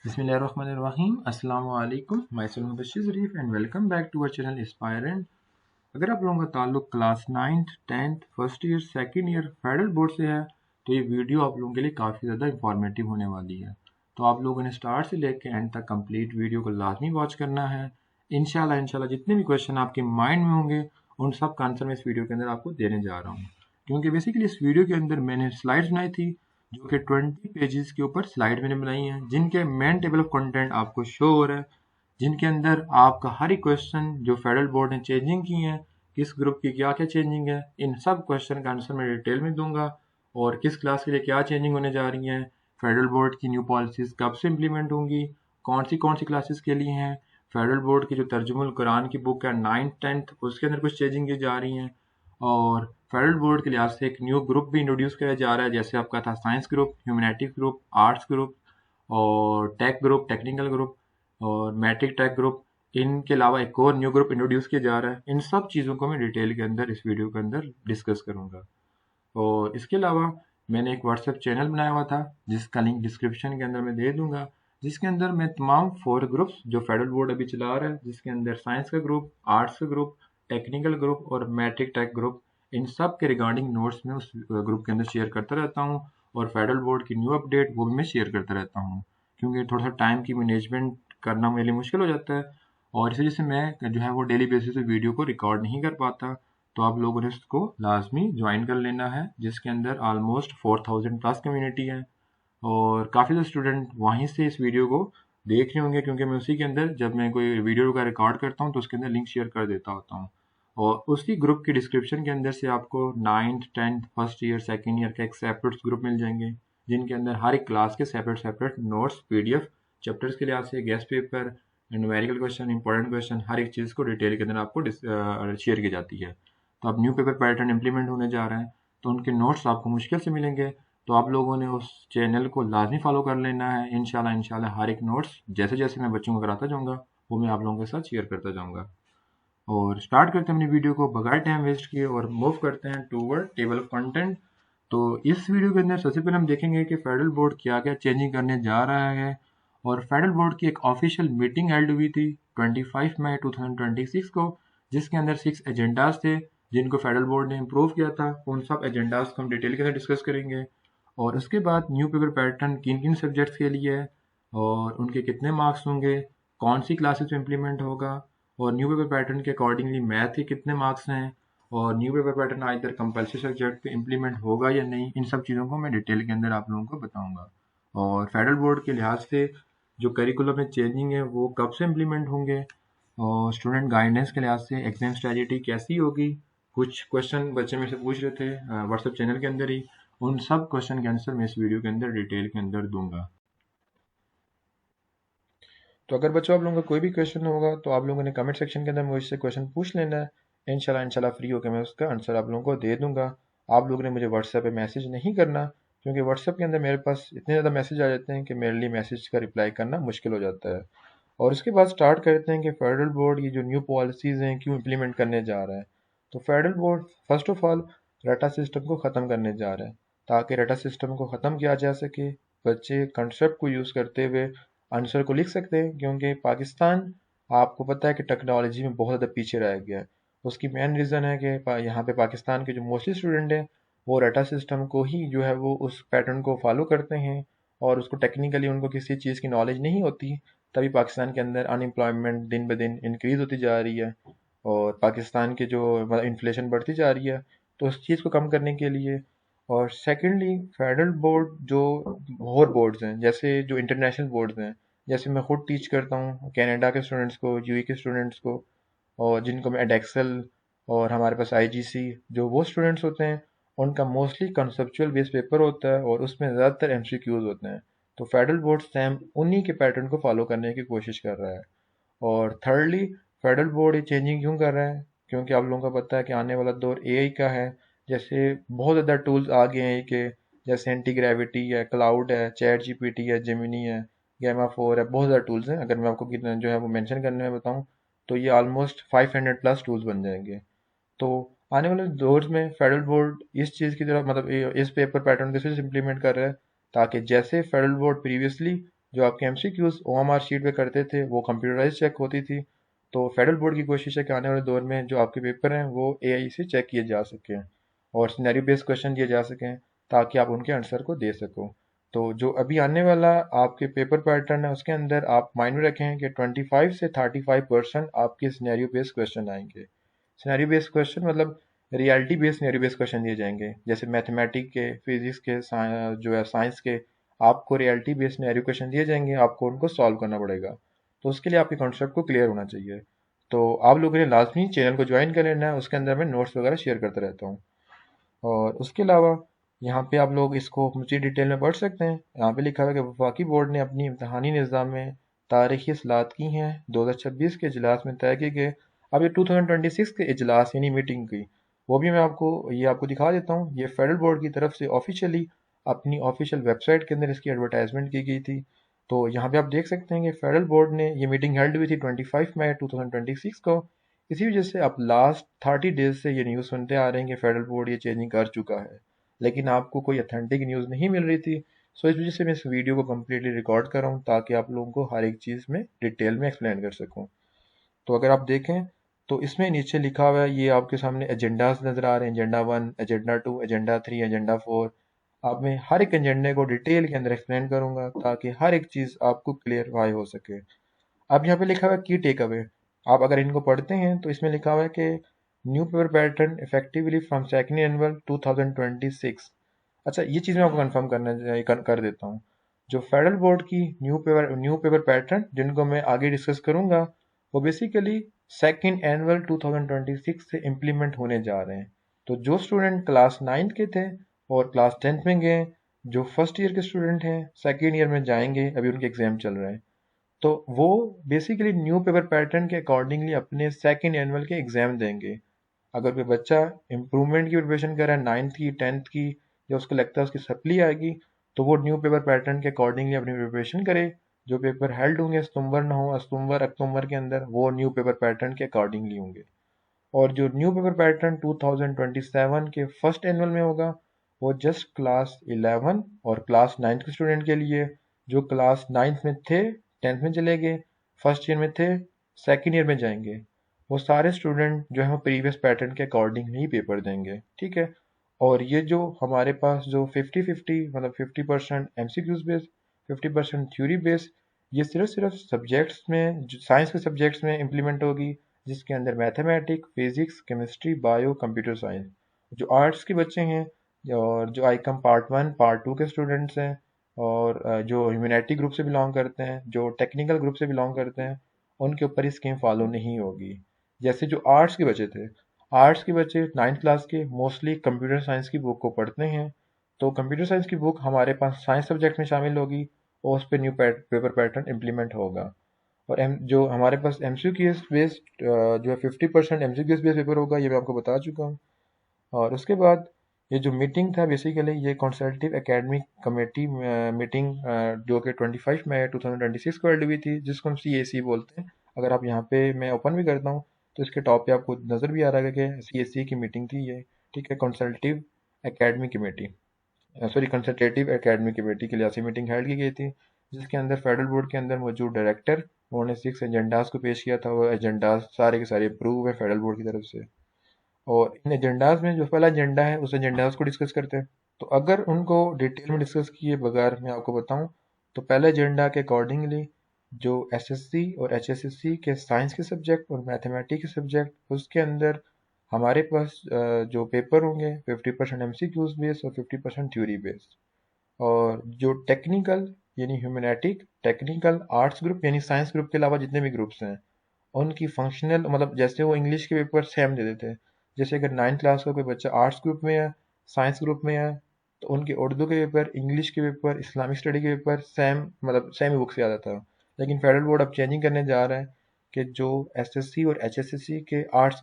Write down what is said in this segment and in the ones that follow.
बिस्मिल्लाहिर्रहमानिर्रहीम। अस्सलाम वालेकुम। Myself Mubashir Zarif and welcome back to our channel aspirant. अगर आप लोगों का ताल्लुक class 9th 10th first year second year federal board से है तो ये वीडियो आप लोगों के लिए काफ़ी ज़्यादा इंफॉर्मेटिव होने वाली है। तो आप लोगों ने स्टार्ट से लेकर एंड तक कंप्लीट वीडियो को लाजमी वॉच करना है। इंशाल्लाह जितने भी क्वेश्चन आपके माइंड में होंगे उन सब का आंसर मैं इस वीडियो के अंदर आपको देने जा रहा हूँ। क्योंकि बेसिकली इस वीडियो के अंदर मैंने स्लाइड्स बनाई थी जो कि 20 पेजेस के ऊपर स्लाइड मैंने बनाई हैं, जिनके मेन टेबल ऑफ कंटेंट आपको शो हो रहा है, जिनके अंदर आपका हर एक क्वेश्चन जो फेडरल बोर्ड ने चेंजिंग की है, किस ग्रुप की क्या क्या चेंजिंग है, इन सब क्वेश्चन का आंसर मैं डिटेल में दूंगा। और किस क्लास के लिए क्या चेंजिंग होने जा रही है, फेडरल बोर्ड की न्यू पॉलिसीज कब से इम्प्लीमेंट होंगी, कौन सी क्लासेस के लिए हैं, फेडरल बोर्ड की जो तर्जुमुल कुरान की बुक है 9th 10th उसके अंदर कुछ चेंजिंग की जा रही हैं। और फेडरल बोर्ड के लिहाज से एक न्यू ग्रुप भी इंट्रोड्यूस किया जा रहा है, जैसे आपका था science group, humanities group, arts group और टेक ग्रुप, टेक्निकल ग्रुप और मैट्रिक टेक ग्रुप। इनके अलावा एक और न्यू ग्रुप इंट्रोड्यूस किया जा रहा है। इन सब चीज़ों को मैं डिटेल के अंदर इस वीडियो के अंदर डिस्कस करूंगा। और इसके अलावा मैंने एक व्हाट्सएप चैनल बनाया हुआ था जिसका लिंक डिस्क्रिप्शन के अंदर मैं दे दूंगा, जिसके अंदर मैं तमाम 4 ग्रुप्स जो फेडरल बोर्ड अभी चला रहा है, जिसके अंदर साइंस का ग्रुप, आर्ट्स का ग्रुप, टेक्निकल ग्रुप और मैट्रिक टेक ग्रुप, इन सब के रिगार्डिंग नोट्स में उस ग्रुप के अंदर शेयर करता रहता हूँ। और फेडरल बोर्ड की न्यू अपडेट वो भी मैं शेयर करता रहता हूँ, क्योंकि थोड़ा सा टाइम की मैनेजमेंट करना मेरे लिए मुश्किल हो जाता है और इसी वजह से मैं जो है वो डेली बेसिस पे वीडियो को रिकॉर्ड नहीं कर पाता। तो आप लोगों ने इसको लाजमी ज्वाइन कर लेना है, जिसके अंदर ऑलमोस्ट 4000 प्लस कम्युनिटी है और काफ़ी सारे स्टूडेंट वहीं से इस वीडियो को देख रहे होंगे, क्योंकि मैं उसी के अंदर जब मैं कोई वीडियो का रिकॉर्ड करता हूँ तो उसके अंदर लिंक शेयर कर देता होता हूँ। और उसी ग्रुप की डिस्क्रिप्शन के अंदर से आपको 9th 10th first year second year के एक सेपरेट ग्रुप मिल जाएंगे, जिनके अंदर हर एक क्लास के separate separate notes PDF chapters के लिहाज से guess paper, numerical question, important question, हर एक चीज़ को डिटेल के अंदर आपको शेयर की जाती है। तो अब न्यू पेपर पैटर्न इंप्लीमेंट होने जा रहे हैं तो उनके नोट्स आपको मुश्किल से मिलेंगे। तो आप लोगों ने उस चैनल को लाजमी फॉलो कर लेना है। इंशाल्लाह हर एक नोट्स जैसे जैसे मैं बच्चों को कराता जाऊंगा वो मैं आप लोगों के साथ शेयर करता जाऊंगा। और स्टार्ट करते हैं अपनी वीडियो को बगैर टाइम वेस्ट किए और मूव करते हैं टूवर्ड टेबल ऑफ कंटेंट। तो इस वीडियो के अंदर सबसे पहले हम देखेंगे कि फेडरल बोर्ड क्या क्या चेंजिंग करने जा रहा है। और फेडरल बोर्ड की एक ऑफिशियल मीटिंग हेल्ड हुई थी 25 मई 2026 को, जिसके अंदर 6 एजेंडाज थे जिनको फेडरल बोर्ड ने इम्प्रूव किया था। उन सब एजेंडाज को हम डिटेल के अंदर डिस्कस करेंगे। और उसके बाद न्यू पेपर पैटर्न किन किन सब्जेक्ट्स के लिए है और उनके कितने मार्क्स होंगे, कौन सी क्लासेस में इम्प्लीमेंट होगा और न्यू पेपर पैटर्न के अकॉर्डिंगली मैथ के कितने मार्क्स हैं और न्यू पेपर पैटर्न आज इधर कंपल्सरी सब्जेक्ट पे इम्प्लीमेंट होगा या नहीं, इन सब चीज़ों को मैं डिटेल के अंदर आप लोगों को बताऊंगा। और फेडरल बोर्ड के लिहाज से जो करिकुलम में चेंजिंग है वो कब से इम्प्लीमेंट होंगे और स्टूडेंट गाइडेंस के लिहाज से एग्जाम स्ट्रेटजी कैसी होगी। कुछ क्वेश्चन बच्चे मेरे से पूछ रहे थे व्हाट्सएप चैनल के अंदर ही, उन सब क्वेश्चन के आंसर मैं इस वीडियो के अंदर डिटेल के अंदर दूंगा। तो अगर बच्चों आप लोगों का कोई भी क्वेश्चन होगा तो आप लोगों ने कमेंट सेक्शन के अंदर मुझसे क्वेश्चन पूछ लेना है। इंशाल्लाह फ्री होकर मैं उसका आंसर आप लोगों को दे दूंगा। आप लोगों ने मुझे व्हाट्सएप पे मैसेज नहीं करना, क्योंकि व्हाट्सएप के अंदर मेरे पास इतने ज़्यादा मैसेज आ जाते हैं कि मेरे लिए मैसेज का रिप्लाई करना मुश्किल हो जाता है। और उसके बाद स्टार्ट करते हैं कि फेडरल बोर्ड ये जो न्यू पॉलिसीज़ हैं क्यों इम्प्लीमेंट करने जा रहा है। तो federal board first of all रटा सिस्टम को ख़त्म करने जा रहा है। ताकि रटा सिस्टम को ख़त्म किया जा सके, बच्चे कंसेप्ट को यूज़ करते हुए आंसर को लिख सकते हैं, क्योंकि पाकिस्तान आपको पता है कि टेक्नोलॉजी में बहुत ज़्यादा पीछे रह गया है। उसकी मेन रीज़न है कि यहाँ पे पाकिस्तान के जो मोस्टली स्टूडेंट हैं वो रटा सिस्टम को ही जो है वो उस पैटर्न को फॉलो करते हैं और उसको टेक्निकली उनको किसी चीज़ की नॉलेज नहीं होती। तभी पाकिस्तान के अंदर अनएम्प्लॉयमेंट दिन ब दिन इंक्रीज़ होती जा रही है और पाकिस्तान की जो इन्फ्लेशन बढ़ती जा रही है। तो उस चीज़ को कम करने के लिए और सेकेंडली फेडरल बोर्ड जो और बोर्ड्स हैं, जैसे जो इंटरनेशनल बोर्ड्स हैं, जैसे मैं खुद टीच करता हूँ कनाडा के स्टूडेंट्स को, यूएई के स्टूडेंट्स को, और जिनको मैं एडेक्सल और हमारे पास आईजीसी, जो वो स्टूडेंट्स होते हैं उनका मोस्टली कंसेप्चुअल बेस्ड पेपर होता है और उसमें ज़्यादातर एमसीक्यूज होते हैं। तो फेडरल बोर्ड सेम उन्हीं के पैटर्न को फॉलो करने की कोशिश कर रहा है। और थर्डली फेडरल बोर्ड ये चेंजिंग क्यों कर रहा है, क्योंकि आप लोगों को पता है कि आने वाला दौर एआई का है। जैसे बहुत ज़्यादा टूल्स आ गए हैं कि जैसे एंटी ग्रेविटी है, क्लाउड है, चैट जीपीटी है, जेमिनी है, गैमा 4 है, बहुत ज़्यादा टूल्स हैं। अगर मैं आपको कितना जो है वो मेंशन करने में बताऊं तो ये ऑलमोस्ट 500 प्लस टूल्स बन जाएंगे। तो आने वाले दौर में फेडरल बोर्ड इस चीज़ की तरफ मतलब इस पेपर पैटर्न को सिर्फ इम्प्लीमेंट कर रहा है ताकि जैसे फेडरल बोर्ड प्रीवियसली जो आपके MCQs OMR शीट पे करते थे वो कंप्यूटराइज चेक होती थी। तो फेडरल बोर्ड की कोशिश है कि आने वाले दौर में जो आपके पेपर हैं वो AI से चेक किए जा सकें और सिनेरियो बेस्ड क्वेश्चन दिए जा सकें ताकि आप उनके आंसर को दे सको। तो जो अभी आने वाला आपके पेपर पैटर्न है उसके अंदर आप माइंड में रखें कि 25 से 35% आपके सिनेरियो बेस्ड क्वेश्चन आएंगे। सिनेरियो बेस्ड क्वेश्चन मतलब reality based scenario based question दिए जाएंगे, जैसे मैथमेटिक्स के, फिजिक्स के, जो है साइंस के। आपको रियलिटी बेस्ड सिनेरियो क्वेश्चन दिए जाएंगे, आपको उनको सॉल्व करना पड़ेगा। तो उसके लिए आपके कॉन्सेप्ट को क्लियर होना चाहिए। तो आप लोगों ने लाजमी चैनल को ज्वाइन कर लेना है, उसके अंदर मैं नोट्स वगैरह शेयर करता रहता हूँ। और उसके अलावा यहाँ पे आप लोग इसको मुझे डिटेल में पढ़ सकते हैं। यहाँ पे लिखा हुआ है कि वफाकी बोर्ड ने अपनी इम्तहानी निज़ाम में तारीखी असलाहत की हैं 2026 के इजलास में तय किए गए। अब ये 2026 के इजलास यानी मीटिंग की वो भी मैं आपको दिखा देता हूँ। ये फेडरल बोर्ड की तरफ से ऑफिशियली अपनी ऑफिशियल वेबसाइट के अंदर इसकी एडवर्टाइजमेंट की गई थी। तो यहाँ पे आप देख सकते हैं कि फेडरल बोर्ड ने ये मीटिंग हेल्ड हुई थी 25 मई 2026 को। इसी वजह से आप लास्ट 30 डेज से ये न्यूज़ सुनते आ रहे हैं कि फेडरल बोर्ड ये चेंजिंग कर चुका है, लेकिन आपको कोई अथेंटिक न्यूज़ नहीं मिल रही थी। सो इस वजह से मैं इस वीडियो को कम्प्लीटली रिकॉर्ड कर रहा हूँ ताकि आप लोगों को हर एक चीज़ में डिटेल में एक्सप्लेन कर सकूँ। तो अगर आप देखें तो इसमें नीचे लिखा हुआ है, ये आपके सामने एजेंडाज नज़र आ रहे हैं, एजेंडा 1, एजेंडा 2, एजेंडा 3, एजेंडा 4। अब मैं हर एक एजेंडे को डिटेल के अंदर एक्सप्लेन करूंगा ताकि हर एक चीज़ आपको क्लियरफाई हो सके। अब यहाँ पे लिखा हुआ है की टेक अवे। आप अगर इनको पढ़ते हैं तो इसमें लिखा हुआ है कि new paper pattern effectively from second annual 2026। अच्छा, ये चीज़ मैं आपको कंफर्म कर देता हूँ। जो फेडरल बोर्ड की न्यू पेपर पैटर्न जिनको मैं आगे डिस्कस करूंगा वो बेसिकली सेकेंड एनुअल 2026 से इम्प्लीमेंट होने जा रहे हैं। तो जो स्टूडेंट क्लास 9th के थे और क्लास 10th में गए, जो फर्स्ट ईयर के स्टूडेंट हैं सेकेंड ईयर में जाएंगे, अभी उनके एग्जाम चल रहे हैं, तो वो बेसिकली न्यू पेपर पैटर्न के अकॉर्डिंगली अपने सेकेंड एनुअल के एग्जाम देंगे। अगर कोई बच्चा इम्प्रूवमेंट की प्रिपरेशन कर रहा है 9th की 10th की, या उसको लगता है उसकी सप्ली आएगी, तो वो न्यू पेपर पैटर्न के अकॉर्डिंगली अपनी प्रिपरेशन करे। जो पेपर हेल्ड होंगे सितंबर ना हो सितंबर अक्टूबर के अंदर, वो न्यू पेपर पैटर्न के अकॉर्डिंगली होंगे। और जो न्यू पेपर पैटर्न 2027 के फर्स्ट एनुअल में होगा वो जस्ट क्लास 11 और क्लास 9th के स्टूडेंट के लिए। जो क्लास 9th में थे 10th में चले गए, फर्स्ट ईयर में थे सेकेंड ईयर में जाएंगे, वो सारे स्टूडेंट जो है वो प्रीवियस पैटर्न के अकॉर्डिंग ही पेपर देंगे। ठीक है। और ये जो हमारे पास जो 50-50 मतलब 50% MCQs बेस्ड 50% थ्योरी बेस्ड, ये सिर्फ सब्जेक्ट्स में साइंस के सब्जेक्ट्स में इम्प्लीमेंट होगी, जिसके अंदर mathematics, physics, chemistry, bio, computer science. जो आर्ट्स के बच्चे हैं और जो आईकम पार्ट 1 पार्ट 2 के स्टूडेंट्स हैं और जो ह्यूमैनिटी ग्रुप से बिलोंग करते हैं, जो टेक्निकल ग्रुप से बिलोंग करते हैं, उनके ऊपर ये स्कीम फॉलो नहीं होगी। जैसे जो आर्ट्स के बच्चे थे, आर्ट्स के बच्चे 9th क्लास के मोस्टली कंप्यूटर साइंस की बुक को पढ़ते हैं, तो कंप्यूटर साइंस की बुक हमारे पास साइंस सब्जेक्ट में शामिल होगी और उस पर न्यू पेपर पैटर्न इम्प्लीमेंट होगा। और जो हमारे पास MCQs बेस्ड जो है 50% MCQs बेस्ड पेपर होगा, ये मैं आपको बता चुका हूँ। और उसके बाद ये जो मीटिंग था बेसिकली ये कंसल्टेटिव एकेडमिक कमेटी मीटिंग जो कि 25 मई 2026 को हेल्ड हुई थी, जिसको हम CAC बोलते हैं। अगर आप यहाँ पे मैं ओपन भी करता हूँ तो इसके टॉप पे आपको नज़र भी आ रहा है कि CAC की मीटिंग थी ये। ठीक है, consultative academic committee, sorry consultative academic committee के लिए ऐसी मीटिंग हेल्ड की गई थी, जिसके अंदर फेडरल बोर्ड के अंदर मौजूद डायरेक्टर उन्होंने 6 एजेंडाज को पेश किया था। वो एजेंडाज सारे के सारे अप्रूव है फेडरल बोर्ड की तरफ से। और इन एजेंडाज में जो पहला एजेंडा है उस एजेंडाज को डिस्कस करते हैं। तो अगर उनको डिटेल में डिस्कस किए बगैर मैं आपको बताऊं तो पहले एजेंडा के अकॉर्डिंगली जो SSC और HSSC के साइंस के सब्जेक्ट और मैथमेटिक्स के सब्जेक्ट, उसके अंदर हमारे पास जो पेपर होंगे 50% MCQs बेस्ड और 50% थ्योरी बेस्ड। और जो टेक्निकल यानी ह्यूमैनिटिक, टेक्निकल, आर्ट्स ग्रुप यानी साइंस ग्रुप के अलावा जितने भी ग्रुप्स हैं उनकी फंक्शनल मतलब जैसे वो इंग्लिश के पेपर सेम दे देते हैं। जैसे अगर 9th क्लास का कोई बच्चा आर्ट्स ग्रुप में है, साइंस ग्रुप में है, तो उनके उर्दू के पेपर, इंग्लिश के पेपर, इस्लामिक स्टडी के पेपर सेम मतलब सेम ही बुक से आता था। लेकिन फेडरल बोर्ड अब चेंजिंग करने जा रहा है कि जो SSC और HSSC के आर्ट्स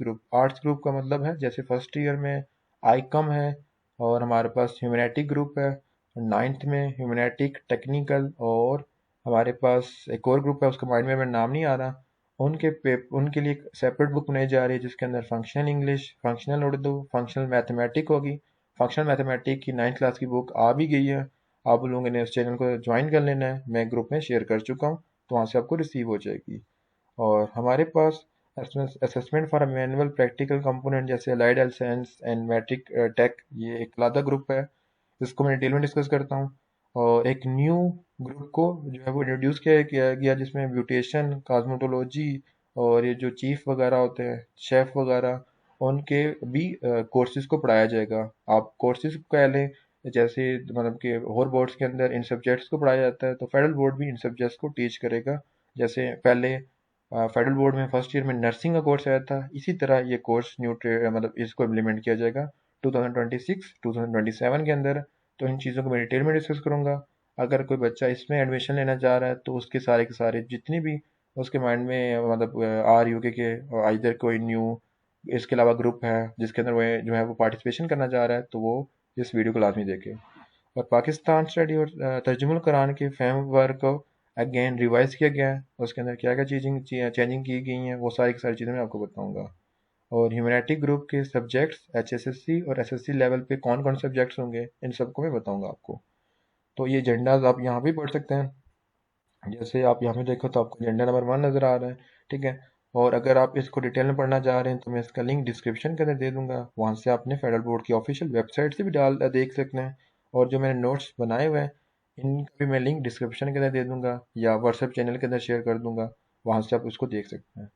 ग्रुप का मतलब है जैसे फर्स्ट ईयर में आईकम है और हमारे पास ह्यूमैनिटिक ग्रुप है, 9th में ह्यूमैनिटिक, टेक्निकल, और हमारे पास एक और ग्रुप है उसका माइंड में मेरा नाम नहीं आ रहा। उनके लिए एक सेपरेट बुक बनाई जा रही है जिसके अंदर functional English, functional Urdu, functional mathematic होगी। फंक्शनल मैथमेटिक की 9th क्लास की बुक आ भी गई है, आप लोगों ने उस चैनल को ज्वाइन कर लेना है, मैं ग्रुप में शेयर कर चुका हूँ, तो वहाँ से आपको रिसीव हो जाएगी। और हमारे पास assessment for manual practical component जैसे allied health science and matric tech, ये एक अलग ग्रुप है, इसको मैं डिटेल में डिस्कस करता हूँ। और एक न्यू ग्रुप को जो है वो इंट्रोड्यूस किया गया जिसमें ब्यूटेशन, कॉस्मेटोलॉजी और ये जो चीफ वगैरह होते हैं, शेफ वगैरह, उनके भी कोर्सेज को पढ़ाया जाएगा। आप कोर्सेज को कह लें, जैसे मतलब कि और बोर्ड्स के अंदर इन सब्जेक्ट्स को पढ़ाया जाता है, तो फेडरल बोर्ड भी इन सब्जेक्ट्स को टीच करेगा। जैसे पहले फेडरल बोर्ड में फर्स्ट ईयर में नर्सिंग का कोर्स आया था, इसी तरह ये कोर्स न्यू मतलब इसको इम्प्लीमेंट किया जाएगा 2026 2027 के अंदर। तो इन चीज़ों को मैं डिटेल में डिस्कस करूंगा। अगर कोई बच्चा इसमें एडमिशन लेना चाह रहा है तो उसके सारे के सारे जितनी भी उसके माइंड में मतलब आर यू के इधर कोई न्यू इसके अलावा ग्रुप है जिसके अंदर वो जो है वो पार्टिसिपेशन करना चाह रहा है, तो वो इस वीडियो को लाजमी देखे। और पाकिस्तान स्टडी और तर्जुमुल कुरान के फ्रेमवर्क को अगेन रिवाइज किया गया है, उसके अंदर क्या क्या चेंजिंग की गई हैं, वो सारी की सारी चीज़ें मैं आपको बताऊंगा। और ह्यूमैनिटी ग्रुप के सब्जेक्ट्स HSSC और SSC लेवल पे कौन कौन सब्जेक्ट्स होंगे, इन सबको मैं बताऊंगा आपको। तो ये एजेंडाज आप यहाँ भी पढ़ सकते हैं। जैसे आप यहाँ पे देखो तो आपको एजेंडा नंबर 1 नज़र आ रहा है, ठीक है। और अगर आप इसको डिटेल में पढ़ना चाह रहे हैं तो मैं इसका लिंक डिस्क्रिप्शन के अंदर दे दूंगा, वहाँ से आपने फेडरल बोर्ड की ऑफिशियल वेबसाइट से भी देख सकते हैं। और जो मैंने नोट्स बनाए हुए हैं इनका भी मैं लिंक डिस्क्रिप्शन के अंदर दे दूंगा या व्हाट्सएप चैनल के अंदर शेयर कर दूंगा, वहाँ से आप उसको देख सकते हैं।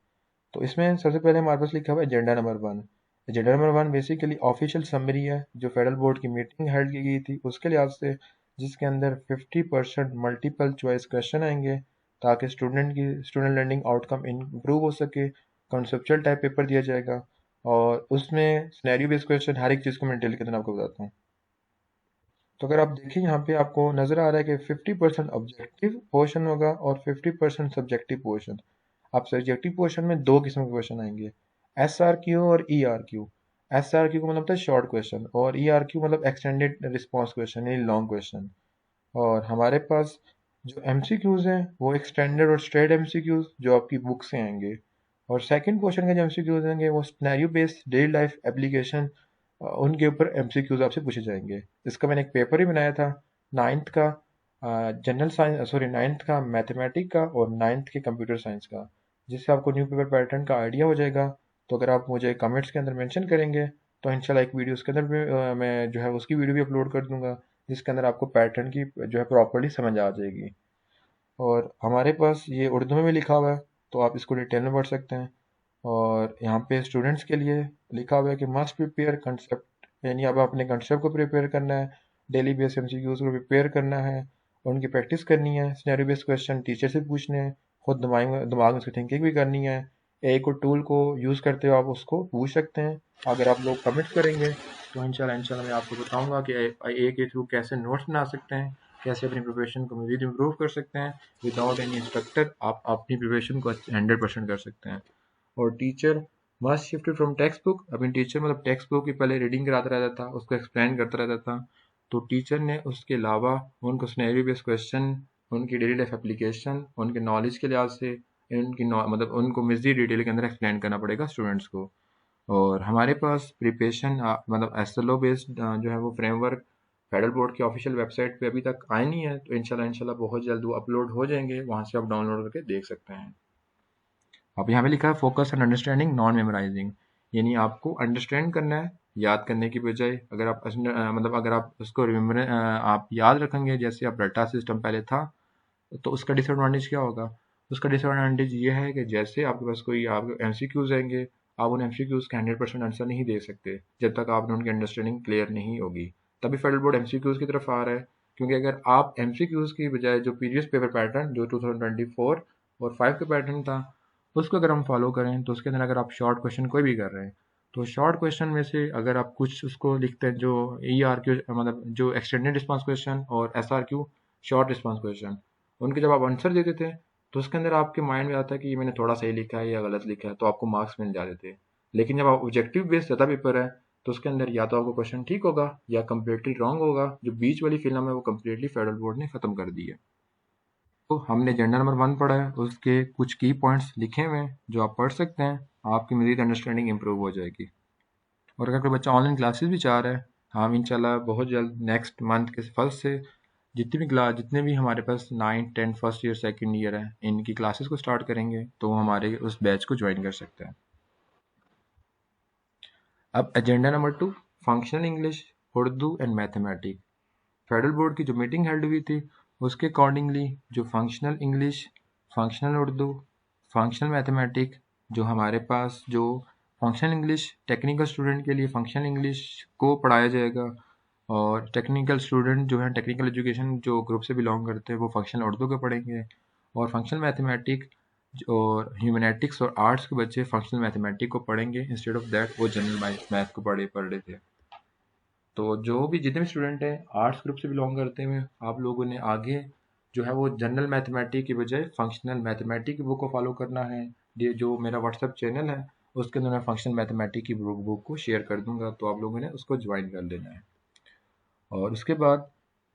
तो इसमें सबसे पहले हमारे पास लिखा हुआ है agenda number 1। Agenda number 1 basically official summary है जो फेडरल बोर्ड की मीटिंग हेल्ड की गई थी उसके लिहाज से, जिसके अंदर 50% मल्टीपल चॉइस क्वेश्चन आएंगे ताकि स्टूडेंट लर्निंग आउटकम इम्प्रूव हो सके। कॉन्सेप्चुअल टाइप पेपर दिया जाएगा और उसमें सिनेरियो बेस्ड क्वेश्चन, हर एक चीज़ को मैं डिटेल के अंदर आपको बताता हूँ। तो अगर आप देखें यहाँ पे आपको नज़र आ रहा है कि 50% ऑब्जेक्टिव पोर्शन होगा और 50% सब्जेक्टिव पोर्शन। आप सब्जेक्टिव पोर्शन में दो किस्म के क्वेश्चन आएंगे, SRQ और ERQ। SRQ का मतलब होता है शॉर्ट क्वेश्चन और ERQ मतलब एक्सटेंडेड रिस्पॉन्स क्वेश्चन यानी लॉन्ग क्वेश्चन। और हमारे पास जो MCQs हैं वो एक्सटेंडेड और स्ट्रेट MCQs जो आपकी बुक से आएंगे। और सेकंड क्वेश्चन के जो MCQs होंगे वो scenario based daily life application, उनके ऊपर MCQs आपसे पूछे जाएंगे। इसका मैंने एक पेपर ही बनाया था, नाइन्थ का जनरल साइंस सॉरी नाइन्थ का मैथमेटिक का और नाइन्थ के कंप्यूटर साइंस का, जिससे आपको न्यू पेपर पैटर्न का आइडिया हो जाएगा। तो अगर आप मुझे कमेंट्स के अंदर मेंशन करेंगे तो इंशाल्लाह एक वीडियो उसके अंदर भी मैं जो है उसकी वीडियो भी अपलोड कर दूंगा, जिसके अंदर आपको पैटर्न की जो है प्रॉपर्ली समझ आ जाएगी। और हमारे पास ये उर्दू में भी लिखा हुआ है, तो आप इसको डिटेल में पढ़ सकते हैं। और यहाँ पे स्टूडेंट्स के लिए लिखा हुआ है कि मस्ट प्रिपेयर कंसेप्ट, यानी अब आपने कंसेप्ट को प्रिपेयर करना है, डेली बेस MCQs को प्रिपेयर करना है, उनकी प्रैक्टिस करनी है, सिनेरियो बेस्ड क्वेश्चन टीचर से पूछने हैं, खुद दिमाग में उसकी थिंकिंग भी करनी है। एक और टूल को यूज़ करते हो आप उसको पूछ सकते हैं। अगर आप लोग कमिट करेंगे तो इंशाल्लाह मैं आपको बताऊंगा कि ए के थ्रू कैसे नोट्स बना सकते हैं, कैसे अपनी प्रिपरेशन को मज़ीद इम्प्रूव कर सकते हैं। विदाउट एनी इंस्ट्रक्टर आप अपनी प्रिपरेशन को 100% कर सकते हैं। और teacher must shift from text book. अभी टीचर मतलब टेक्स्ट बुक की पहले रीडिंग कराता रहता था, उसको एक्सप्लेन करता रहता था, तो टीचर ने उसके अलावा उनको सिनेरियो बेस्ड क्वेश्चन, उनकी डेली लाइफ एप्लीकेशन, उनके नॉलेज के लिहाज से मतलब उनको मज़ीद डिटेल के अंदर एक्सप्लेन करना पड़ेगा स्टूडेंट्स को। और हमारे पास प्रिपरेशन मतलब SLO बेस्ड जो है वो फ्रेमवर्क फेडरल बोर्ड की ऑफिशियल वेबसाइट पे अभी तक आए नहीं है, तो इंशाल्लाह बहुत जल्द वो अपलोड हो जाएंगे, वहाँ से आप डाउनलोड करके देख सकते हैं। अब यहाँ पे लिखा है focus on understanding non memorizing, यानी आपको अंडरस्टैंड करना है याद करने की बजाय। अगर आप मतलब अगर आप उसको रिमेम्बर आप याद रखेंगे, जैसे आप रट्टा सिस्टम पहले था, तो उसका डिसएडवांटेज क्या होगा? उसका डिसएडवांटेज ये है कि जैसे आपके पास कोई आपके MCQs आएंगे, आप उन MCQs के 100% आंसर नहीं दे सकते जब तक आपने उनकी अंडरस्टैंडिंग क्लियर नहीं होगी। तभी फेडरल बोर्ड MCQs की तरफ आ रहा है, क्योंकि अगर आप MCQs की बजाय जो प्रीवियस पेपर पैटर्न जो 2024 और 5 का पैटर्न था उसको अगर हम फॉलो करें, तो उसके अंदर अगर आप शॉर्ट क्वेश्चन कोई भी कर रहे हैं तो शॉर्ट क्वेश्चन में से अगर आप कुछ उसको लिखते हैं जो ERQ मतलब जो एक्सटेंडेड रिस्पांस क्वेश्चन और SRQ शॉर्ट रिस्पांस क्वेश्चन, उनके जब आप आंसर देते थे तो उसके अंदर आपके माइंड में आता है कि ये मैंने थोड़ा सही लिखा है या गलत लिखा है, तो आपको मार्क्स मिल जाते थे। लेकिन जब आप ऑब्जेक्टिव बेस्ड ज़्यादा पेपर है तो उसके अंदर या तो आपको क्वेश्चन ठीक होगा या कम्प्लीटली रॉन्ग होगा। जो बीच वाली फिल्म है वो कम्प्लीटली फेडरल बोर्ड ने ख़त्म कर दी है। तो हमने एजेंडा नंबर 1 पढ़ा है, उसके कुछ की पॉइंट्स लिखे हुए हैं जो आप पढ़ सकते हैं, आपकी मज़ीद अंडरस्टैंडिंग इंप्रूव हो जाएगी। और अगर कोई बच्चा ऑनलाइन क्लासेस भी चाह रहा है, हम इंशाल्लाह बहुत जल्द नेक्स्ट मंथ के फर्स्ट से जितने भी हमारे पास 9th 10th first year second year है, इनकी क्लासेस को स्टार्ट करेंगे तो वो हमारे उस बैच को ज्वाइन कर सकते हैं। अब agenda number 2, functional English, Urdu and mathematics. Federal board की जो मीटिंग हेल्ड हुई थी उसके अकॉर्डिंगली जो functional English, functional Urdu, functional mathematics, जो हमारे पास जो फंक्शनल इंग्लिश टेक्निकल स्टूडेंट के लिए फंक्शनल इंग्लिश को पढ़ाया जाएगा, और टेक्निकल स्टूडेंट जो है टेक्निकल एजुकेशन जो ग्रुप से बिलोंग करते हैं वो फंक्शनल उर्दू को पढ़ेंगे, और फंक्शनल मैथमेटिक्स और ह्यूमैनिटिक्स और आर्ट्स के बच्चे फंक्शनल मैथमेटिक्स को पढ़ेंगे, इंस्टेड ऑफ दैट वो जनरल मैथ को पढ़ रहे थे। तो जो भी जितने भी स्टूडेंट हैं आर्ट्स ग्रुप से बिलोंग करते हुए, आप लोगों ने आगे जो है वो जनरल मैथमेटिक्स की बजाय फंक्शनल मैथमेटिक्स की बुक को फॉलो करना है। ये जो मेरा व्हाट्सएप चैनल है उसके अंदर मैं फंक्शनल मैथमेटिक्स की बुक को शेयर कर दूंगा, तो आप लोगों ने उसको ज्वाइन कर लेना है। और उसके बाद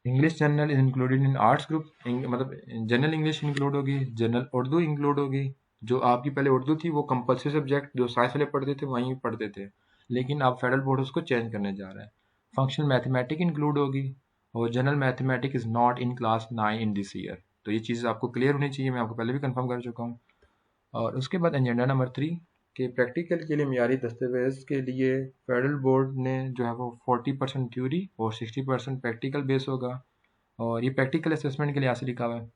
English general is included in arts group, मतलब जनरल इंग्लिश इंक्लूड होगी, जनरल उर्दू इंक्लूड होगी। जो आपकी पहले उर्दू थी वो कंपल्सरी सब्जेक्ट जो साइंस वाले पढ़ते थे वहीं पढ़ते थे, लेकिन अब फेडरल बोर्ड उसको चेंज करने जा रहा है। फंक्शनल मैथमेटिक्स इंक्लूड होगी, और general mathematics is not in class 9 in this year. तो ये चीज़ आपको क्लियर होनी चाहिए, मैं आपको पहले भी कंफर्म कर चुका हूँ। और उसके बाद एजेंडा नंबर 3 कि प्रैक्टिकल के लिए मियारी दस्तावेज़ के लिए फेडरल बोर्ड ने जो है वो 40% थ्योरी और 60% प्रैक्टिकल बेस होगा, और ये प्रैक्टिकल असेसमेंट के लिए यहाँ से लिखा हुआ है।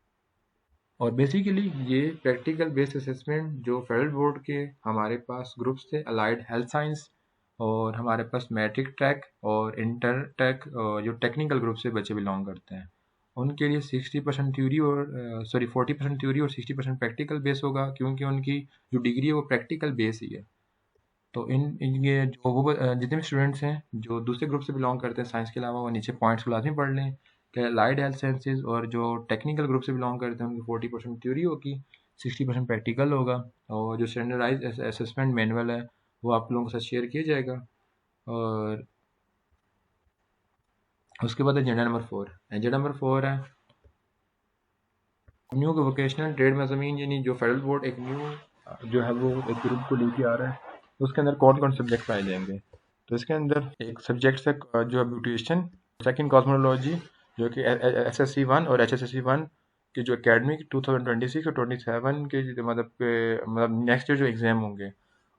और बेसिकली ये प्रैक्टिकल बेस्ड असेसमेंट जो फेडरल बोर्ड के हमारे पास ग्रुप्स थे, अलाइड हेल्थ साइंस, और हमारे पास मैट्रिक ट्रैक और इंटर ट्रैक, जो टेक्निकल ग्रुप से बच्चे बिलोंग करते हैं, उनके लिए 60% थ्योरी और 40% थ्योरी और 60% प्रैक्टिकल बेस होगा, क्योंकि उनकी जो डिग्री है वो प्रैक्टिकल बेस ही है। तो इन ये जो वो जितने भी स्टूडेंट्स हैं जो दूसरे ग्रुप से बिलोंग करते हैं साइंस के अलावा, वो नीचे पॉइंट्स को लाजमी पढ़ लें कि अलाइड हेल्थ साइंसेज और जो टेक्निकल ग्रुप से बिलोंग करते हैं उनकी 40% थ्योरी होगी, 60% प्रैक्टिकल होगा, और जो स्टैंडर्डाइज असेसमेंट मैनुअल है वो आप लोगों के साथ शेयर किया जाएगा। और उसके बाद एजेंडा नंबर 4, एजेंडा नंबर 4 है न्यू वोकेशनल ट्रेड मज़ामीन, यानी जो फेडरल बोर्ड एक न्यू जो है वो एक ग्रुप को लेके आ रहा है, उसके अंदर कौन कौन सब्जेक्ट पाए जाएंगे। तो इसके अंदर एक सब्जेक्ट है जो ब्यूटिशियन, सेकंड कॉस्मोलॉजी जो कि SSC 1 और HSSC 1 की जो एकेडमिक 2026 और 27 के मतलब नेक्स्ट ईयर जो एग्ज़ाम होंगे,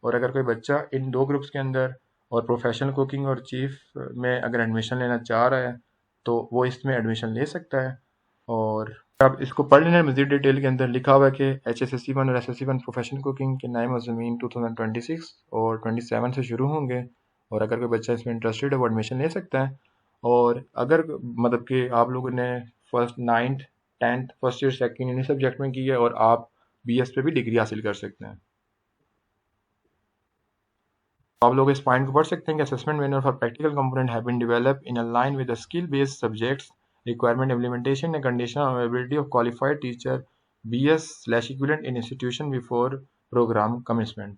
और अगर कोई बच्चा इन दो ग्रुप्स के अंदर और प्रोफेशनल कुकिंग और चीफ में अगर एडमिशन लेना चाह रहा है तो वो इसमें एडमिशन ले सकता है। और आप इसको पढ़ लेना मज़ीद डिटेल के अंदर लिखा हुआ है कि HSSC 1 और SSC 1 प्रोफेशनल कुकिंग के नए मज़ामीन 2026 और 27 से शुरू होंगे, और अगर कोई बच्चा इसमें इंटरेस्टेड है वो एडमिशन ले सकता है। और अगर मतलब कि आप लोगों ने first 9th 10th first year second year subject में की है और आप BS पे भी डिग्री हासिल कर सकते हैं। आप लोग इस पॉइंट को पढ़ सकते हैं कि assessment manual for practical component have been developed in align with the skill based subjects requirement implementation and conditional availability of qualified teacher BS/equivalent in institution before program commencement।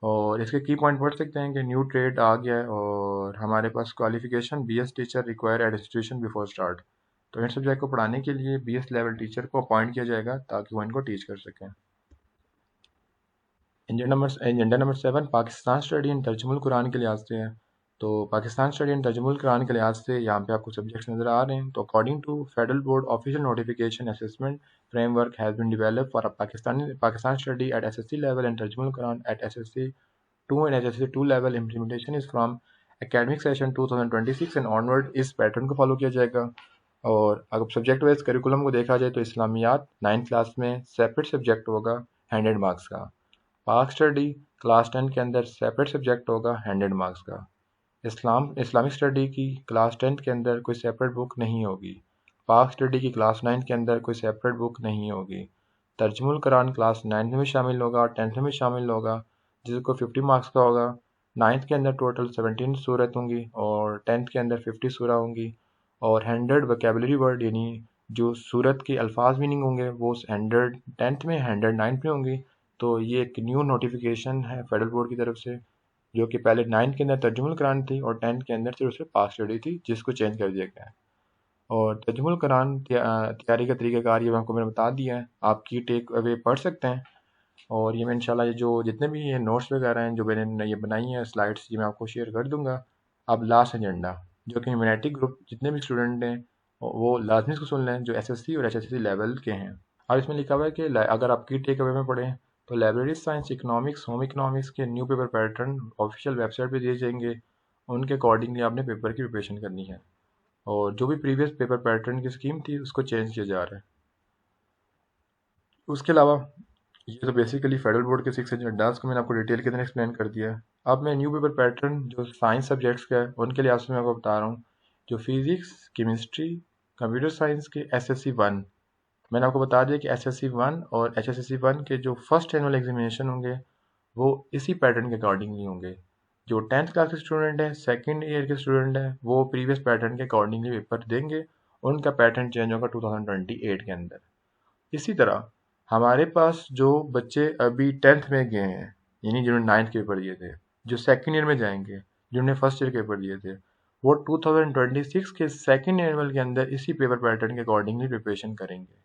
और इसके की पॉइंट पढ़ सकते हैं कि न्यू ट्रेड आ गया है और हमारे पास qualification BS teacher require at institution before start. तो इन सब्जेक्ट को पढ़ाने के लिए BS लेवल टीचर को अपॉइंट किया जाएगा ताकि वो इनको टीच कर सकें। Agenda number 7 Pakistan study and तर्जुमुल कुरान के लिहाज से है। तो पाकिस्तान स्टडी एंड तर्जुमुल कुरान के लिहाज से यहाँ पे आपको सब्जेक्ट्स नज़र आ रहे हैं। तो according to federal board official notification assessment framework has been developed for Pakistan study at SSC level and तर्जुमुल कुरान एट SSC 2 एंड HSC 2 level. Implementation is from academic session 2026 and onward इस पैटर्न को फॉलो किया जाएगा। और अगर सब्जेक्ट वाइज करिकुलम को देखा जाए तो इस्लामियात 9th क्लास में सेपरेट सब्जेक्ट होगा 100 मार्क्स का। पाक स्टडी क्लास 10 के अंदर सेपरेट सब्जेक्ट होगा 100 मार्क्स का। इस्लामिक स्टडी की क्लास 10 के अंदर कोई सेपरेट बुक नहीं होगी। पाक स्टडी की क्लास 9 के अंदर कोई सेपरेट बुक नहीं होगी। तर्जुमुल कुरान क्लास 9 में शामिल होगा, 10th में शामिल होगा, जिसको 50 मार्क्स का होगा। 9th के अंदर टोटल 17 सूरत होंगी और 10th के अंदर 50 सूरा होंगी। और 100 वोकेबलरी वर्ड यानी जो सूरत के अल्फाज मीनिंग होंगे वो 100 10th में 100 9th में होंगी। तो ये एक न्यू नोटिफिकेशन है फेडरल बोर्ड की तरफ से, जो कि पहले 9th के अंदर तर्जुमुल कुरान थी और 10th के अंदर सिर्फ पाक स्टडी थी, जिसको चेंज कर दिया गया है। और तर्जुमुल कुरान तैयारी का तरीक़ाकार ये मैंने बता दिया है, आपकी टेक अवे पढ़ सकते हैं। और ये मैं इंशाल्लाह ये जो जितने भी ये नोट्स वगैरह हैं जो मैंने ये बनाई हैं स्लाइड्स, ये मैं आपको शेयर कर दूंगा। अब लास्ट एजेंडा जो कि ह्यूमैनिटी ग्रुप जितने भी स्टूडेंट हैं वो लाजमी इसको सुन लें जो एसएससी और एचएससी लेवल के हैं। और इसमें लिखा हुआ है कि अगर आप की टेक अवे में पढ़ें तो library science, economics, home economics के new paper pattern official website पे दिए जाएंगे। उनके अकॉर्डिंगली आपने पेपर की प्रिपरेशन करनी है, और जो भी प्रीवियस पेपर पैटर्न की स्कीम थी उसको चेंज किया जा रहा है। उसके अलावा ये तो बेसिकली फेडरल बोर्ड के 6 एजेंडास को मैंने आपको डिटेल के अंदर एक्सप्लेन कर दिया है। अब मैं न्यू पेपर पैटर्न जो साइंस सब्जेक्ट्स का है उनके लिहाज से मैं आपको बता रहा हूँ। जो फिजिक्स, केमिस्ट्री, कंप्यूटर साइंस के एसएससी 1, मैंने आपको बता दिया कि एसएससी 1 और एचएससी 1 के जो फर्स्ट एनुअल एग्जामिनेशन होंगे वो इसी पैटर्न के अकॉर्डिंग ही होंगे। जो 10th क्लास के स्टूडेंट हैं, सेकेंड ईयर के स्टूडेंट हैं, वो प्रीवियस पैटर्न के अकॉर्डिंगली पेपर देंगे। उनका पैटर्न चेंज होगा 2028 के अंदर। इसी तरह हमारे पास जो बच्चे अभी 10th में गए हैं, यानी जिन्होंने 9th के पेपर दिए थे, जो सेकेंड ईयर में जाएंगे, जिन्होंने फर्स्ट ईयर के पेपर दिए थे, वो 2026 के सेकेंड एनुअल के अंदर इसी पेपर पैटर्न के अकॉर्डिंगली प्रिपरेशन करेंगे।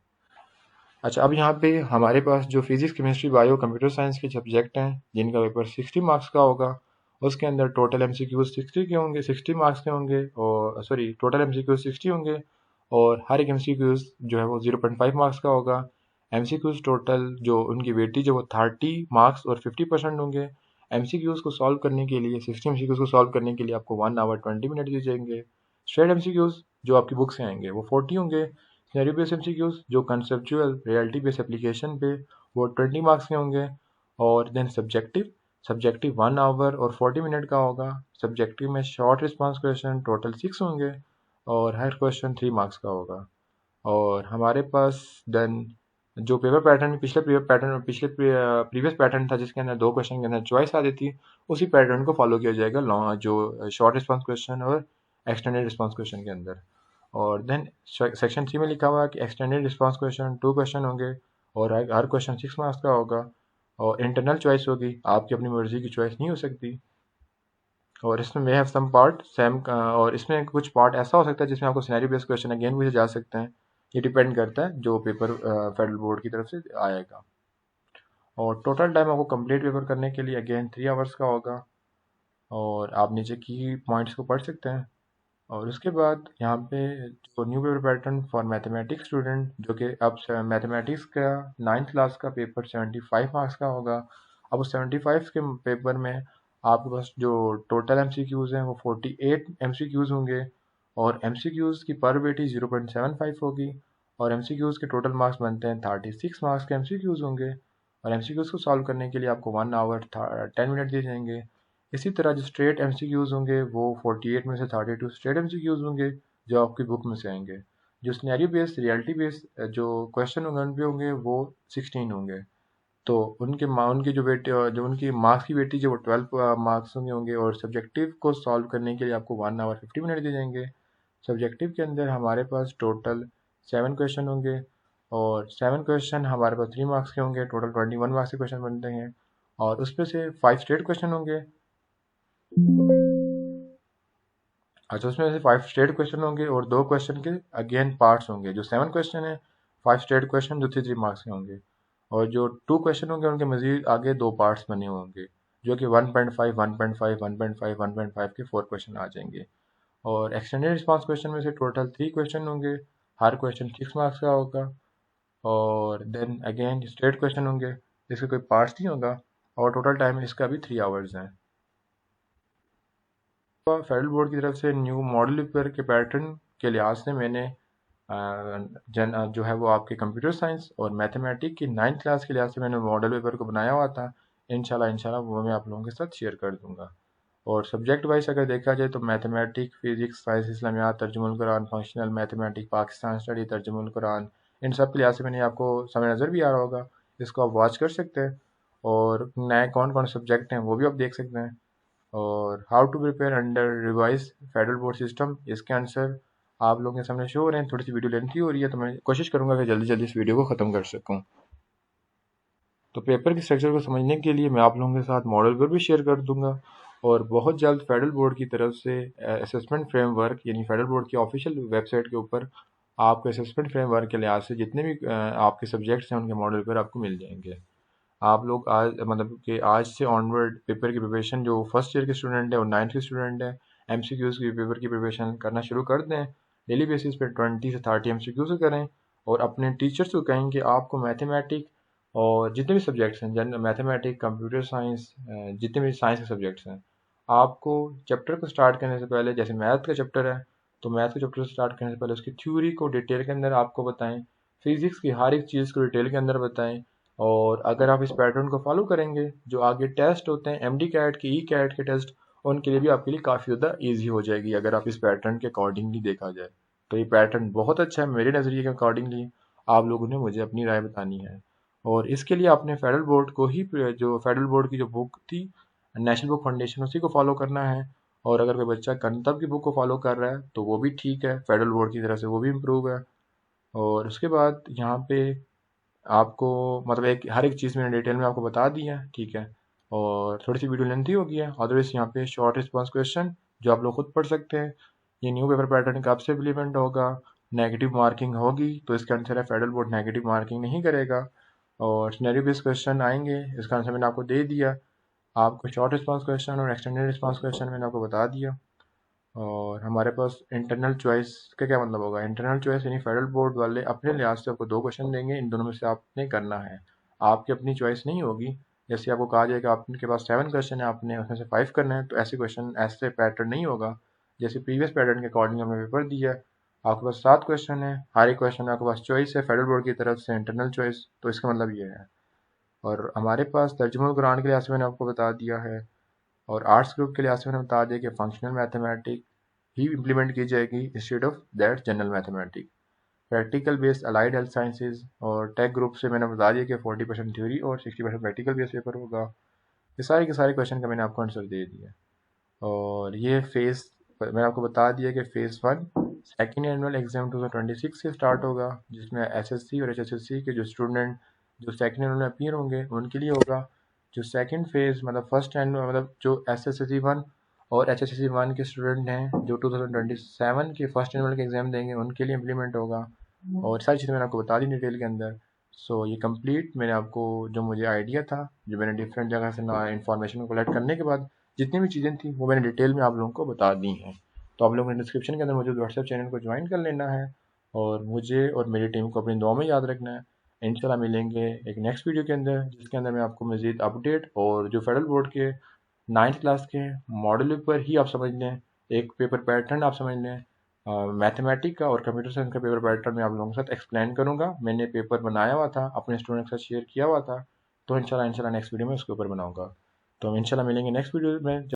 अच्छा, अब यहाँ पे हमारे पास जो physics, chemistry, bio, computer science के सब्जेक्ट हैं जिनका पेपर 60 मार्क्स का होगा, उसके अंदर टोटल एमसीक्यूज 60 के होंगे, 60 मार्क्स के होंगे, और सॉरी टोटल एमसीक्यूज 60 होंगे, और हर एक एमसीक्यूज जो है वो 0.5 मार्क्स का होगा। एमसीक्यूज टोटल जो उनकी वेटेज है वो 30 मार्क्स और 50% होंगे। एमसीक्यूज को सॉल्व करने के लिए, 60 एमसीक्यूज को सॉल्व करने के लिए आपको 1 आवर 20 मिनट दिए जाएंगे। स्ट्रेट एमसीक्यूज जो आपकी बुक से आएंगे वो 40 होंगे। सिनेरियो बेस्ड एमसीक्यूज जो कंसेप्चुअल रियलिटी बेस्ड एप्लीकेशन पे, वो 20 मार्क्स के होंगे। और देन सब्जेक्टिव 1 आवर और 40 मिनट का होगा। सब्जेक्टिव में शॉर्ट रिस्पांस क्वेश्चन टोटल 6 होंगे, और हर क्वेश्चन 3 मार्क्स का होगा। और हमारे पास देन जो पेपर पैटर्न पिछले प्रीवियस पैटर्न था जिसके अंदर 2 क्वेश्चन के अंदर चॉइस आ जाती, उसी पैटर्न को फॉलो किया जाएगा लॉन्ग जो शॉर्ट रिस्पांस क्वेश्चन और एक्सटेंडेड रिस्पांस क्वेश्चन के अंदर। और देन सेक्शन 3 में लिखा हुआ है कि एक्सटेंडेड रिस्पांस क्वेश्चन 2 क्वेश्चन होंगे, और हर क्वेश्चन 6 मार्क्स का होगा, और इंटरनल चॉइस होगी, आपकी अपनी मर्जी की चॉइस नहीं हो सकती। और इसमें वे हैव सम पार्ट सेम, और इसमें कुछ पार्ट ऐसा हो सकता है जिसमें आपको सिनेरियो बेस्ड क्वेश्चन अगेन पूछे जा सकते हैं। ये डिपेंड करता है जो पेपर फेडरल बोर्ड की तरफ से आएगा। और टोटल टाइम आपको कंप्लीट पेपर करने के लिए अगेन 3 आवर्स का होगा, और आप नीचे की पॉइंट्स को पढ़ सकते हैं। और उसके बाद यहाँ पे जो new paper pattern for mathematics student, जो कि अब मैथमेटिक्स का 9th क्लास का पेपर 75 मार्क्स का होगा। अब उस 75 के पेपर में आपके पास जो टोटल एमसीक्यूज़ हैं वो 48 एमसीक्यूज़ होंगे, और एमसीक्यूज़ की पर वेटी 0.75 होगी, और एमसीक्यूज़ के टोटल मार्क्स बनते हैं 36 मार्क्स के एमसीक्यूज़ होंगे। और एमसीक्यूज़ को सॉल्व करने के लिए आपको 1 आवर 10 मिनट दिए जाएंगे। इसी तरह जो स्ट्रेट एमसीक्यूज़ होंगे वो 48 में से 32 स्ट्रेट एमसीक्यूज़ होंगे जो आपकी बुक में से आएंगे। जो सिनेरियो बेस्ड, रियलिटी बेस्ड जो क्वेश्चन होंगे उन पे होंगे वो 16 होंगे। तो उनके जो उनकी मार्क्स की वेटेज है वो 12 मार्क्स होंगे, और सब्जेक्टिव को सॉल्व करने के लिए आपको 1 आवर 50 मिनट दिए जाएंगे। सब्जेक्टिव के अंदर हमारे पास टोटल 7 क्वेश्चन होंगे, और 7 क्वेश्चन हमारे पास 3 मार्क्स के होंगे, टोटल 21 मार्क्स के क्वेश्चन बनते हैं। और उसमें से 5 स्ट्रेट क्वेश्चन होंगे। अच्छा, उसमें से 5 स्ट्रेट क्वेश्चन होंगे, और 2 क्वेश्चन के अगेन पार्ट्स होंगे। जो 7 क्वेश्चन है, 5 स्ट्रेट क्वेश्चन जो 3 मार्क्स के होंगे, और जो 2 क्वेश्चन होंगे उनके मजीद आगे 2 पार्ट्स बने होंगे, जो कि 1.5, 1.5, 1.5, 1.5 के 4 क्वेश्चन आ जाएंगे। और एक्सटेंडेड रिस्पांस क्वेश्चन में से टोटल 3 क्वेश्चन होंगे, हर क्वेश्चन 6 मार्क्स का होगा। और देन अगेन स्ट्रेट क्वेश्चन होंगे जिसका कोई पार्ट्स नहीं होगा, और टोटल टाइम इसका भी 3 आवर्स हैं। फेडरल बोर्ड की तरफ से न्यू मॉडल पेपर के पैटर्न के लिहाज से मैंने जो है वो आपके कंप्यूटर साइंस और मैथमेटिक्स की 9th क्लास के लिहाज से मैंने मॉडल पेपर को बनाया हुआ था। इंशाल्लाह वो मैं आप लोगों के साथ शेयर कर दूंगा। और सब्जेक्ट वाइज अगर देखा जाए तो मैथमेटिक्स, फिजिक्स, साइंस, इस्लामियात, तर्जुमुल कुरान, फंक्शनल मैथमेटिक्स, पाकिस्तान स्टडी, तर्जुमुल कुरान, इन सब के लिहाज से मैंने आपको समय नज़र भी आ रहा होगा, इसको आप वॉच कर सकते हैं। और नए कौन कौन सब्जेक्ट हैं वो भी आप देख सकते हैं। और how to prepare under revise federal board system, इसके आंसर आप लोगों के सामने शो हो रहे हैं। थोड़ी सी वीडियो लेंथी हो रही है तो मैं कोशिश करूंगा कि जल्दी जल्दी इस वीडियो को ख़त्म कर सकूं। तो पेपर के स्ट्रक्चर को समझने के लिए मैं आप लोगों के साथ मॉडल पर भी शेयर कर दूंगा, और बहुत जल्द फेडरल बोर्ड की तरफ से असेसमेंट फ्रेमवर्क, यानी फेडरल बोर्ड की ऑफिशियल वेबसाइट के ऊपर आपको असेसमेंट फ्रेमवर्क के लिहाज से जितने भी आपके सब्जेक्ट्स हैं उनके मॉडल पर आपको मिल जाएंगे। आप लोग आज मतलब कि आज से ऑनवर्ड पेपर की प्रिपरेशन, जो फर्स्ट ईयर के स्टूडेंट है और 9th के स्टूडेंट हैं, एमसीक्यूज़ की पेपर की प्रिपरेशन करना शुरू कर दें। डेली बेसिस पे 20 से 30 MCQ करें और अपने टीचर्स को कहें कि आपको मैथमेटिक और जितने भी सब्जेक्ट्स हैं, जनरल मैथमेटिक, कंप्यूटर साइंस, जितने भी साइंस के सब्जेक्ट्स हैं, आपको चैप्टर को स्टार्ट करने से पहले, जैसे मैथ का चैप्टर है तो मैथ के चैप्टर स्टार्ट करने से पहले उसकी थ्योरी को डिटेल के अंदर आपको बताएं, फिजिक्स की हर एक चीज़ को डिटेल के अंदर बताएं। और अगर आप इस पैटर्न को फॉलो करेंगे, जो आगे टेस्ट होते हैं MD कैट के, कैट के टेस्ट, उनके लिए भी आपके लिए काफ़ी ज़्यादा ईजी हो जाएगी अगर आप इस पैटर्न के अकॉर्डिंगली देखा जाए। तो ये पैटर्न बहुत अच्छा है मेरे नज़रिए के अकॉर्डिंगली। आप लोगों ने मुझे अपनी राय बतानी है। और इसके लिए आपने फेडरल बोर्ड को ही, जो फेडरल बोर्ड की जो बुक थी नेशनल बुक फाउंडेशन, उसी को फॉलो करना है। और अगर कोई बच्चा कंतब की बुक को फॉलो कर रहा है तो वो भी ठीक है, फेडरल बोर्ड की तरफ से वो भी इम्प्रूव है। और उसके बाद यहाँ पे आपको मतलब हर एक चीज़ मैंने डिटेल में आपको बता दी है, ठीक है। और थोड़ी सी वीडियो लेंथी हो गई है, अदरवाइज यहाँ पे शॉर्ट रिस्पॉन्स क्वेश्चन जो आप लोग खुद पढ़ सकते हैं। ये न्यू पेपर पैटर्न कब से इम्प्लीमेंट होगा, नेगेटिव मार्किंग होगी तो इसका आंसर है फेडरल बोर्ड नेगेटिव मार्किंग नहीं करेगा। और सिनेरियो बेस्ड क्वेश्चन आएंगे, इसका आंसर मैंने आपको दे दिया। आपको शॉर्ट रिस्पॉन्स क्वेश्चन और एक्सटेंडेड रिस्पॉन्स क्वेश्चन मैंने आपको बता दिया। और हमारे पास इंटरनल चॉइस का क्या मतलब होगा, इंटरनल चॉइस यानी फेडरल बोर्ड वाले अपने लिहाज से आपको 2 क्वेश्चन देंगे, इन दोनों में से आपने करना है, आपकी अपनी चॉइस नहीं होगी। जैसे आपको कहा जाएगा आपके पास 7 क्वेश्चन है, आपने उसमें से 5 करना है, तो ऐसे क्वेश्चन ऐसे पैटर्न नहीं होगा। जैसे प्रीवियस पैटर्न के अकॉर्डिंग हमने पेपर दिया है, आपके पास 7 क्वेश्चन है, हर एक क्वेश्चन में आपके पास चॉइस है फेडरल बोर्ड की तरफ से, इंटरनल चॉइस, तो इसका मतलब ये है। और हमारे पास तर्जुमा कुरान के लिहाज से मैंने आपको बता दिया है। और आर्ट्स ग्रुप के लिहाज से मैंने बता दिया कि फंक्शनल मैथमेटिक ही इम्प्लीमेंट की जाएगी instead of that general mathematic. Practical based allied health sciences और टेक ग्रुप से मैंने बता दिया कि 40% थ्योरी और 60% प्रैक्टिकल बेस्ड पेपर होगा। ये सारे के सारे क्वेश्चन का मैंने आपको आंसर दे दिया। और ये फेज़ मैंने आपको बता दिया कि फ़ेज़ 1 सेकेंड एनुअल एग्ज़ाम 2026 से स्टार्ट होगा, जिसमें SSC और HSSC के जो स्टूडेंट जो सेकेंड एनुअल में अपीयर होंगे उनके लिए होगा। जो सेकेंड फेज़ मतलब फर्स्ट एनुअल मतलब जो SSC 1 और HSSC 1 के स्टूडेंट हैं जो 2027 के फर्स्ट एनुअल के एग्ज़ाम देंगे उनके लिए इम्प्लीमेंट होगा। और सारी चीज़ें मैंने आपको बता दी डिटेल के अंदर। सो ये कंप्लीट मैंने आपको जो मुझे आइडिया था, जो मैंने डिफरेंट जगह से ना इन्फॉर्मेशन को कलेक्ट करने के बाद जितनी भी चीज़ें थी वो मैंने डिटेल में आप लोगों को बता दी हैं। तो आप लोगों ने डिस्क्रिप्शन के अंदर मौजूद व्हाट्सएप चैनल को ज्वाइन कर लेना है और मुझे और मेरी टीम को अपनी दुआ में याद रखना है। इंशाल्लाह मिलेंगे एक नेक्स्ट वीडियो के अंदर, जिसके अंदर मैं आपको मज़ीद अपडेट और जो फेडरल बोर्ड के 9th क्लास के मॉडल पर ही आप समझ लें, एक पेपर पैटर्न आप समझ लें, मैथमेटिक का और कंप्यूटर साइंस का पेपर पैटर्न मैं आप लोगों के साथ एक्सप्लेन करूँगा। मैंने पेपर बनाया हुआ था, अपने स्टूडेंट के साथ शेयर किया हुआ था, तो इंशाल्लाह नेक्स्ट वीडियो में उसके ऊपर बनाऊँगा। तो हम इंशाल्लाह मिलेंगे नेक्स्ट वीडियो में।